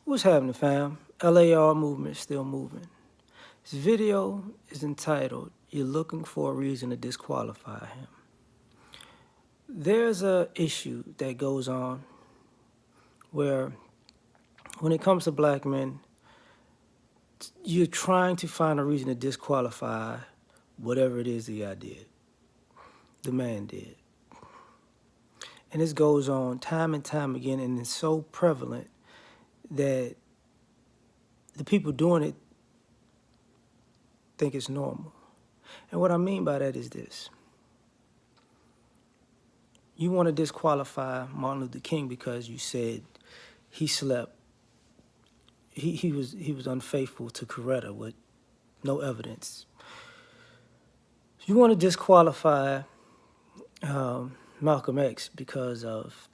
What's happening, fam? L.A.R. movement still moving. This video is entitled, "You're Looking for a Reason to Disqualify Him." There's a issue that goes on where when it comes to black men, you're trying to find a reason to disqualify whatever it is the guy did, the man did. And this goes on time and time again, and it's so prevalent that the people doing it think it's normal. And what I mean by that is this. You want to disqualify Martin Luther King because you said he slept, he was unfaithful to Coretta with no evidence. You want to disqualify Malcolm X because of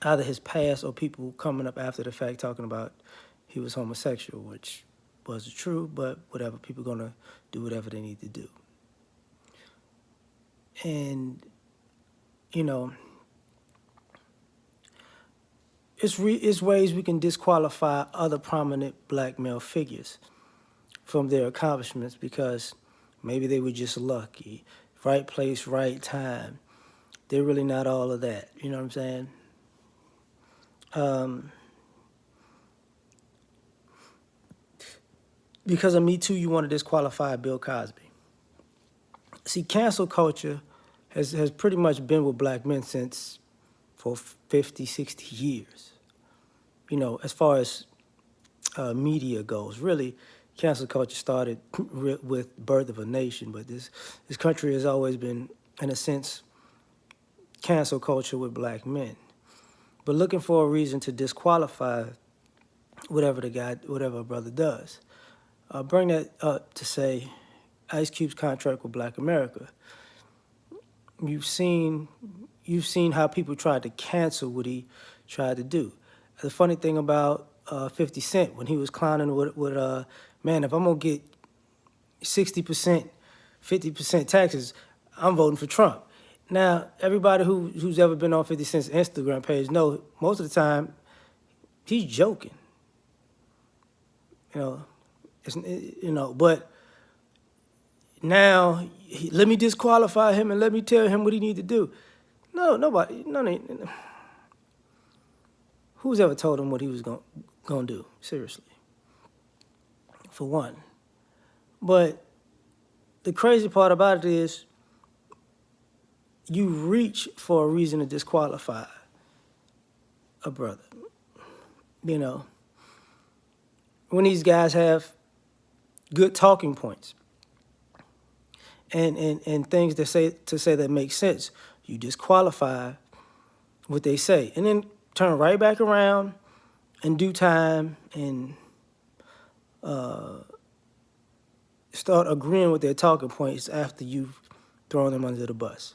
either his past or people coming up after the fact talking about he was homosexual, which wasn't true, but whatever, people are going to do whatever they need to do. And, you know, it's ways we can disqualify other prominent black male figures from their accomplishments because maybe they were just lucky, right place, right time. They're really not all of that, you know what I'm saying? Because of Me Too, you want to disqualify Bill Cosby. See, cancel culture has pretty much been with black men since for 50, 60 years. You know, as far as media goes, really, cancel culture started with Birth of a Nation, but this country has always been, in a sense, cancel culture with black men. But looking for a reason to disqualify whatever a brother does. Bring that up to say Ice Cube's contract with Black America. You've seen how people tried to cancel what he tried to do. The funny thing about 50 Cent, when he was clowning with man, if I'm gonna get 60%, 50% taxes, I'm voting for Trump. Now, everybody who's ever been on 50 Cent's Instagram page know most of the time he's joking. But now let me disqualify him and let me tell him what he need to do. Who's ever told him what he was gonna do? Seriously, for one. But the crazy part about it is you reach for a reason to disqualify a brother. You know, when these guys have good talking points and things to say that make sense, you disqualify what they say and then turn right back around in due time and start agreeing with their talking points after you've thrown them under the bus.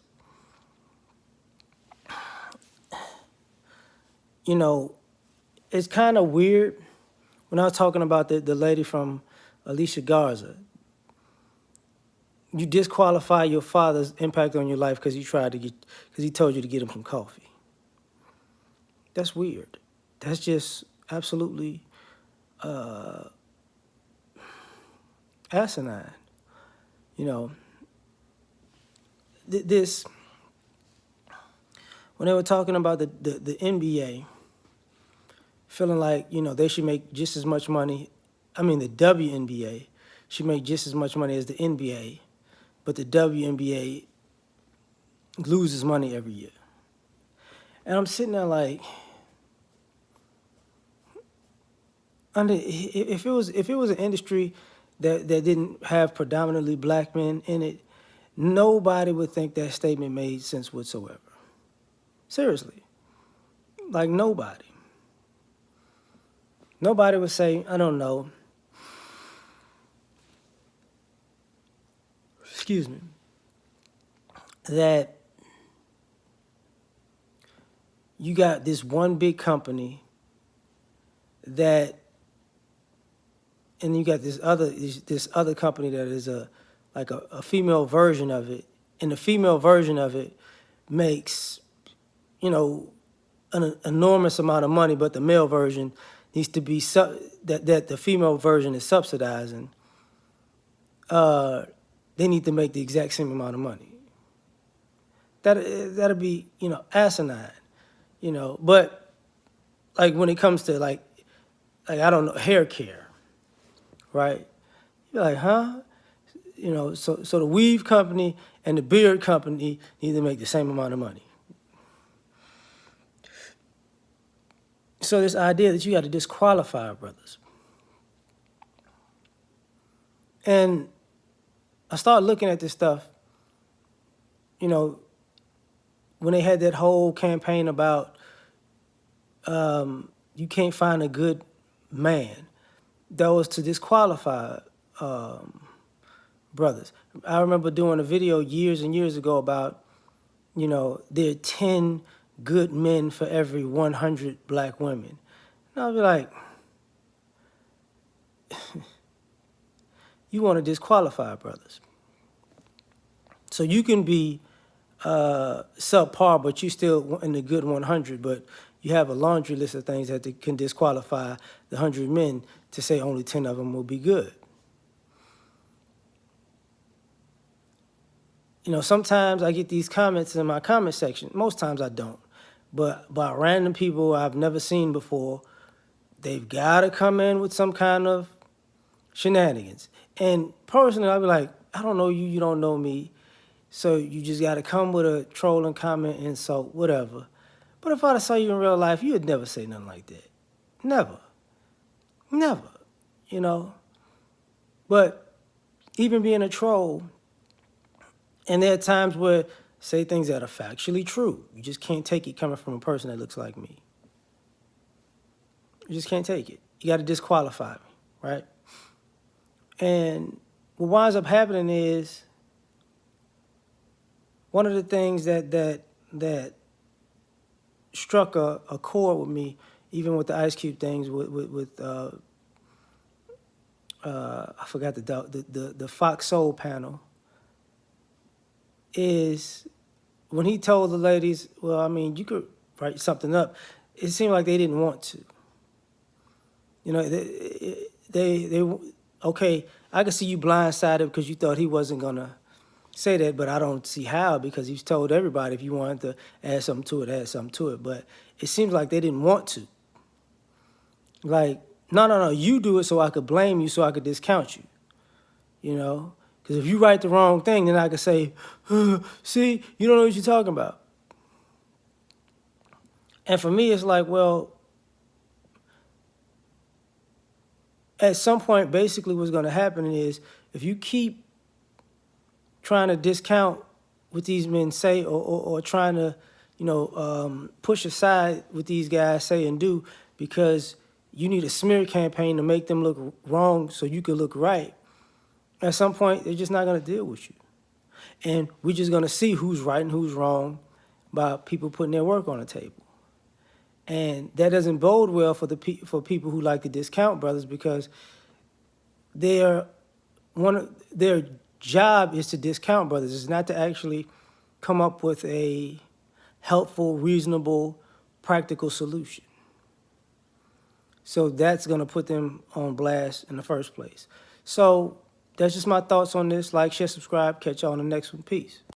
You know, it's kind of weird when I was talking about the lady from Alicia Garza. You disqualify your father's impact on your life because he told you to get him some coffee. That's weird. That's just absolutely asinine. You know, when they were talking about the NBA, feeling like, you know, they should make just as much money. I mean, the WNBA should make just as much money as the NBA, but the WNBA loses money every year. And I'm sitting there like, if it was an industry that didn't have predominantly black men in it, nobody would think that statement made sense whatsoever. Seriously. Like nobody. Nobody would say, I don't know, excuse me, that you got this one big company and you got this other company that is a female version of it, and the female version of it makes, you know, an enormous amount of money, but the male version needs to be that the female version is subsidizing, they need to make the exact same amount of money. That'll be, you know, asinine, you know. But like when it comes to like I don't know, hair care, right? You're like, huh? You know, so the weave company and the beard company need to make the same amount of money. So this idea that you got to disqualify brothers. And I started looking at this stuff, you know, when they had that whole campaign about you can't find a good man, that was to disqualify brothers. I remember doing a video years and years ago about, you know, there are 10 good men for every 100 black women. And I'll be like, you want to disqualify brothers. So you can be subpar, but you still in the good 100, but you have a laundry list of things that can disqualify the 100 men to say only 10 of them will be good. You know, sometimes I get these comments in my comment section. Most times I don't. But by random people I've never seen before, they've got to come in with some kind of shenanigans. And personally, I'll be like, I don't know you, you don't know me. So you just got to come with a trolling comment, insult, whatever. But if I saw you in real life, you would never say nothing like that. Never. Never. You know? But even being a troll, and there are times where say things that are factually true. You just can't take it coming from a person that looks like me. You just can't take it. You got to disqualify me, right? And what winds up happening is one of the things that struck a chord with me, even with the Ice Cube things, with I forgot the Fox Soul panel, is when he told the ladies, well, I mean, you could write something up. It seemed like they didn't want to. You know, they okay, I could see you blindsided because you thought he wasn't going to say that, but I don't see how, because he's told everybody if you wanted to add something to it, add something to it. But it seems like they didn't want to. Like, no, you do it so I could blame you, so I could discount you. You know? Because if you write the wrong thing, then I could say, see, you don't know what you're talking about. And for me, it's like, well, at some point, basically what's going to happen is if you keep trying to discount what these men say, or trying to, you know, push aside what these guys say and do, because you need a smear campaign to make them look wrong so you can look right, at some point, they're just not going to deal with you. And we're just going to see who's right and who's wrong by people putting their work on the table. And that doesn't bode well for people who like to discount brothers, because their job is to discount brothers. It's not to actually come up with a helpful, reasonable, practical solution. So that's going to put them on blast in the first place. So that's just my thoughts on this. Like, share, subscribe. Catch y'all on the next one. Peace.